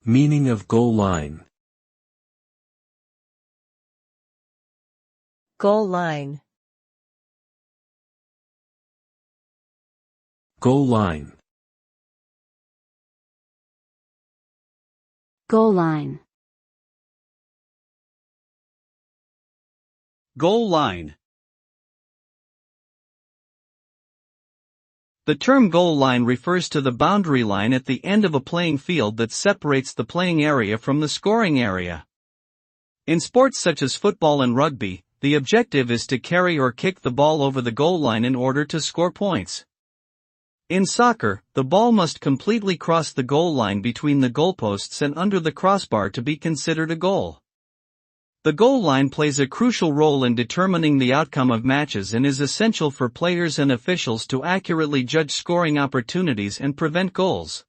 Meaning of goal line. Goal line. Goal line. Goal line. Goal line. The term goal line refers to the boundary line at the end of a playing field that separates the playing area from the scoring area. In sports such as football and rugby, the objective is to carry or kick the ball over the goal line in order to score points. In soccer, the ball must completely cross the goal line between the goalposts and under the crossbar to be considered a goal. The goal line plays a crucial role in determining the outcome of matches and is essential for players and officials to accurately judge scoring opportunities and prevent goals.